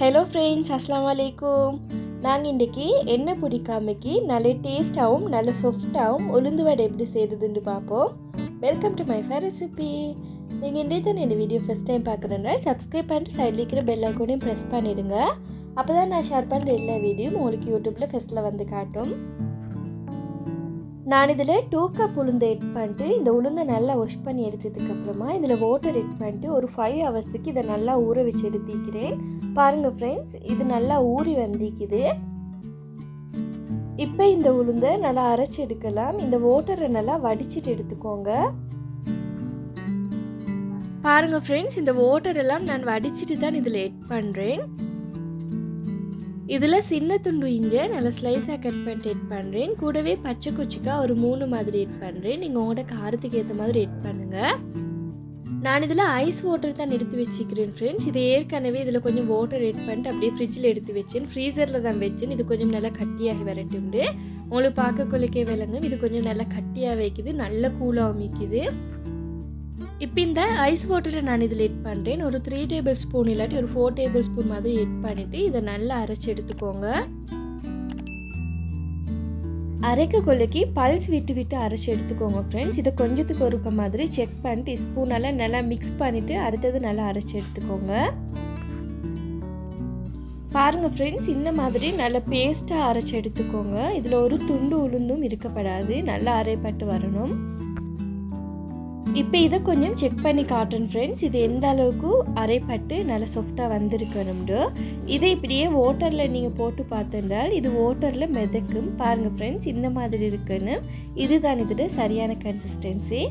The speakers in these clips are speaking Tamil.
Hello friends, Assalamu alaikum. நாங்க இன்னைக்கு என்ன பிடிக்காமக்கு நல்ல டேஸ்டாவும் நல்ல சாஃப்டாவும் உளுந்து வடை எப்படி செய்யறதுன்னு பாப்போம். Welcome to MyfaRecipe. நீங்க இந்த வீடியோ ஃபர்ஸ்ட் டைம் பார்க்கறனா சப்ஸ்கிரைப் பண்ணிட்டு சைடுல இருக்கிற பெல் ஐகானையும் பிரஸ் பண்ணிடுங்க. அப்பதான் நான் ஷேர் பண்ற எல்லா வீடியோவும் உங்களுக்கு YouTubeல ஃபர்ஸ்ட்ல வந்து காட்டும். நான் இதில் 2 கப் உளுந்து எட் பண்ணிட்டு இந்த உளுந்தை நல்லா வாஷ் பண்ணி எடுத்ததுக்கப்புறமா இதில் வாட்டர் எட் பண்ணிட்டு ஒரு 5 ஹவர்ஸுக்கு இதை நல்லா ஊற வச்சு எடுத்திக்கிறேன். பாருங்கள் ஃப்ரெண்ட்ஸ், இது நல்லா ஊறி வந்திக்குது. இப்போ இந்த உளுந்தை நல்லா அரைச்சி எடுக்கலாம். இந்த வாட்டரை நல்லா வடிச்சிட்டு எடுத்துக்கோங்க. பாருங்கள் ஃப்ரெண்ட்ஸ், இந்த வாட்டர் எல்லாம் நான் வடிச்சிட்டு தான் இதில் எட் பண்ணுறேன். இதில் சின்ன துண்டு இஞ்சி நல்லா ஸ்லைஸாக கட் பண்ணிட்டு எட் பண்ணுறேன். கூடவே பச்சை கொச்சிக்காய் ஒரு 3 மாதிரி எட் பண்ணுறேன். நீங்கள் உங்களோட காரத்துக்கு ஏற்ற மாதிரி எட் பண்ணுங்கள். நான் இதில் ஐஸ் வாட்டர் தான் எடுத்து வச்சுக்கிறேன் ஃப்ரெண்ட்ஸ். இது ஏற்கனவே இதில் கொஞ்சம் வாட்டர் எட் பண்ணிட்டு அப்படியே ஃப்ரிட்ஜில் எடுத்து வச்சேன். ஃப்ரீசரில் தான் வச்சேன். இது கொஞ்சம் நல்லா கட்டியாகி வரட்டுண்டு. உங்களுக்கு பார்க்கக்குள்ளக்கே விளங்கும். இது கொஞ்சம் நல்லா கட்டியாக வைக்குது, நல்ல கூலாக வைக்குது. இப்போ இந்த ஐஸ் வாட்டரை நான் இதில் எட் பண்ணுறேன். ஒரு 3 டேபிள் ஸ்பூன் இல்லாட்டி ஒரு 4 டேபிள் ஸ்பூன் மாதிரி எட் பண்ணிவிட்டு இதை நல்லா அரைச்சி எடுத்துக்கோங்க. அரைக்க கொள்ளைக்கு பல்ஸ் விட்டு விட்டு அரைச்சி எடுத்துக்கோங்க ஃப்ரெண்ட்ஸ். இதை கொஞ்சத்துக்கு ஒருக்க மாதிரி செக் பண்ணிட்டு ஸ்பூனால் நல்லா மிக்ஸ் பண்ணிவிட்டு அடுத்தது நல்லா அரைச்சி எடுத்துக்கோங்க. பாருங்கள் ஃப்ரெண்ட்ஸ், இந்த மாதிரி நல்லா பேஸ்ட்டாக அரைச்சி எடுத்துக்கோங்க. இதில் ஒரு துண்டு உளுந்தும் இருக்கப்படாது, நல்லா அரைப்பட்டு வரணும். இப்போ இதை கொஞ்சம் செக் பண்ணி காட்டுறேன் ஃப்ரெண்ட்ஸ். இது எந்த அளவுக்கு அரைப்பட்டு நல்லா சாஃப்டாக வந்திருக்கணும்னு. இதை இப்படியே வாட்டரில் நீங்கள் போட்டு பார்த்துட்டால் இது வாட்டரில் மிதக்கும். பாருங்கள் ஃப்ரெண்ட்ஸ், இந்த மாதிரி இருக்குன்னு. இதுதான் இதோட சரியான கன்சிஸ்டன்சி.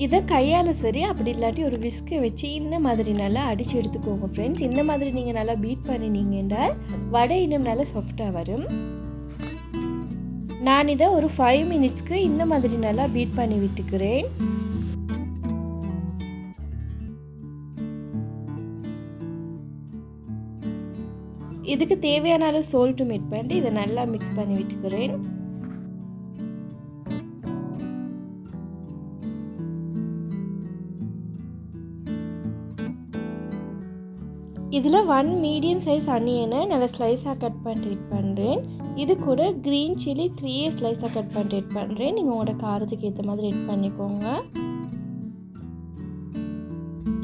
இதை கையால் சரி அப்படி இல்லாட்டி ஒரு விஸ்கை வச்சு இந்த மாதிரி நல்லா அடித்து எடுத்துக்கோங்க ஃப்ரெண்ட்ஸ். இந்த மாதிரி நீங்கள் நல்லா பீட் பண்ணினீங்கன்றால் வடை இன்னும் நல்லா சாஃப்டாக வரும். நான் இதை ஒரு 5 மினிட்ஸ்க்கு இந்த மாதிரி நல்லா பீட் பண்ணி விட்டுக்கிறேன். இதுக்கு தேவையான அளவு சால்ட்டும் ஆட் பண்ணி இதை நல்லா மிக்ஸ் பண்ணி விட்டுக்கிறேன். இதில் 1 மீடியம் சைஸ் அனியனை நல்லா ஸ்லைஸாக கட் பண்ணிட்டு எட் பண்ணுறேன். இது கூட க்ரீன் சில்லி 3 ஸ்லைஸாக கட் பண்ணிட்டு எட் பண்ணுறேன். நீங்கள் உங்களோட காரத்துக்கு ஏற்ற மாதிரி எட் பண்ணிக்கோங்க.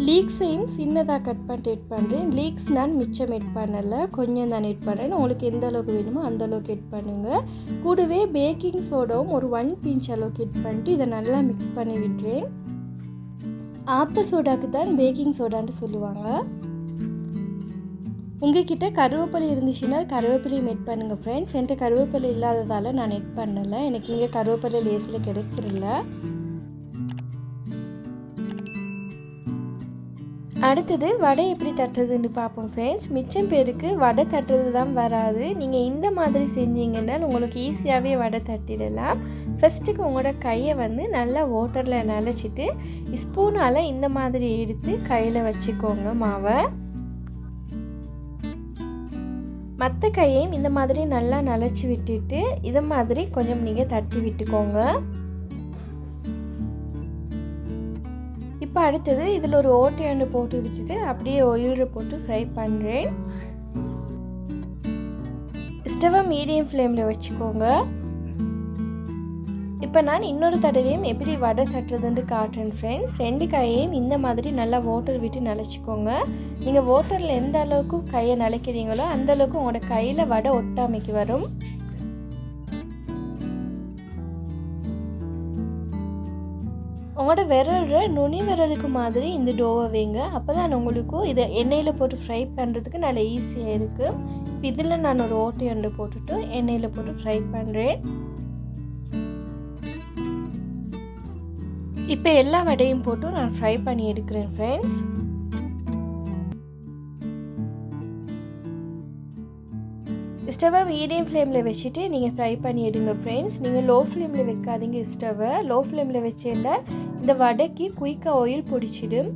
லீக்ஸையும் சின்னதாக கட் பண்ணிட்டு எட் பண்ணுறேன். லீக்ஸ் நான் மிச்சம் எட் பண்ணலை, கொஞ்சம் தான் எட் பண்ணுறேன். உங்களுக்கு எந்த அளவுக்கு வேணுமோ அந்த அளவுக்கு எட் பண்ணுங்கள். கூடவே பேக்கிங் சோடாவும் ஒரு 1 பிஞ்ச் அளவுக்கு எட் பண்ணிட்டு இதை நல்லா மிக்ஸ் பண்ணி விடுறேன். ஆப்ப சோடாக்கு தான் பேக்கிங் சோடான்னு சொல்லுவாங்க. உங்ககிட்ட கருவேப்பிலை இருந்துச்சுன்னா கருவேப்பிலையும் எட் பண்ணுங்கள் ஃப்ரெண்ட்ஸ். என்கிட்ட கருவேப்பிலை இல்லாததால் நான் எட் பண்ணலை. எனக்கு இங்கே கருவேப்பிலை லேஸில் கிடைக்கிறதில்ல. அடுத்தது வடை எப்படி தட்டுறதுன்னு பார்ப்போம் ஃப்ரெண்ட்ஸ். மிச்சம் பேருக்கு வடை தட்டுறது தான் வராது. நீங்கள் இந்த மாதிரி செஞ்சீங்கன்னா உங்களுக்கு ஈஸியாகவே வடை தட்டிடலாம். ஃபஸ்ட்டுக்கு உங்களோட கையை நல்லா வாட்டரில் நனைச்சிட்டு ஸ்பூனால் இந்த மாதிரி எடுத்து கையில் வச்சுக்கோங்க மாவை. மற்ற கையையும் இந்த மாதிரி நல்லா நனைச்சி விட்டுட்டு இதை மாதிரி கொஞ்சம் நீங்கள் தட்டி விட்டுக்கோங்க. இப்போ அடுத்தது இதில் ஒரு ஓட்டையாண்டு போட்டு வச்சுட்டு அப்படியே ஆயிலில் போட்டு ஃப்ரை பண்ணுறேன். ஸ்டவ்வை மீடியம் ஃப்ளேமில் வச்சுக்கோங்க. இப்போ நான் இன்னொரு தடவையும் எப்படி வடை தட்டுறதுன்னு காட்டுறேன் ஃப்ரெண்ட்ஸ். 2 கையையும் இந்த மாதிரி நல்லா வாட்டர் விட்டு நனைச்சிக்கோங்க. நீங்கள் வாட்டரில் எந்த அளவுக்கு கையை நனைக்கிறீங்களோ அந்த அளவுக்கு உங்களோட கையில் வடை ஒட்டாமைக்கு வரும். உங்களோட விரல் நுனி விரலுக்கு மாதிரி இந்த டோவை வைங்க. அப்போ தான் உங்களுக்கு இதை எண்ணெயில் போட்டு ஃப்ரை பண்ணுறதுக்கு நல்லா ஈஸியாக இருக்குது. இப்போ இதில் நான் ஒரு ஓட்டையண்டு போட்டுட்டு எண்ணெயில் போட்டு ஃப்ரை பண்ணுறேன். இப்போ எல்லா வடையும் போட்டு நான் ஃப்ரை பண்ணி எடுக்கிறேன் ஃப்ரெண்ட்ஸ். ஸ்டவ்வை மீடியம் ஃப்ளேமில் வச்சுட்டு நீங்கள் ஃப்ரை பண்ணி எடுங்க ஃப்ரெண்ட்ஸ். நீங்கள் லோ ஃப்ளேமில் வைக்காதீங்க. ஸ்டவ்வை லோ ஃப்ளேமில் வச்சுருந்தா இந்த வடைக்கு குயிக்காக ஆயில் பிடிச்சிடும்.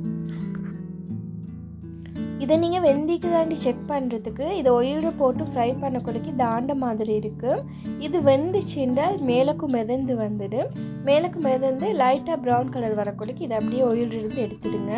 இதை நீங்கள் வெந்திக்குதாண்டி செக் பண்ணுறதுக்கு இதை ஆயிலில் போட்டு ஃப்ரை பண்ணக்கூடியக்கு தாண்ட மாதிரி இருக்குது. இது வெந்துச்சுண்டா மேலக்கும் மிதந்து வந்துடும். மேலக்கும் மிதந்து லைட்டாக ப்ரௌன் கலர் வரக்கூடியக்கு இதை அப்படியே ஆயிலிருந்து எடுத்துடுங்க.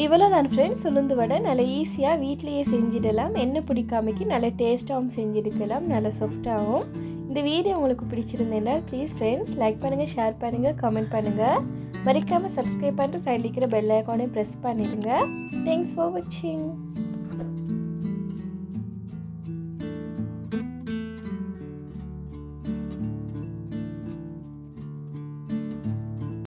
இவ்வளோ தான் ஃப்ரெண்ட்ஸ், உளுந்து வடை நல்லா ஈஸியாக வீட்லேயே செஞ்சிடலாம். எண்ணெய் பிடிக்காமைக்கு நல்ல டேஸ்ட்டாகவும் செஞ்சுருக்கலாம், நல்லா சாஃப்டாகவும். இந்த வீடியோ உங்களுக்கு பிடிச்சிருந்தேன்னா ப்ளீஸ் ஃப்ரெண்ட்ஸ் லைக் பண்ணுங்கள், ஷேர் பண்ணுங்கள், கமெண்ட் பண்ணுங்கள். மறக்காமல் சப்ஸ்கிரைப் பண்ணிட்டு சைடில் இருக்கிற பெல் ஐக்கானையும் ப்ரெஸ் பண்ணிடுங்க. தேங்க்ஸ் ஃபார் வாட்சிங்.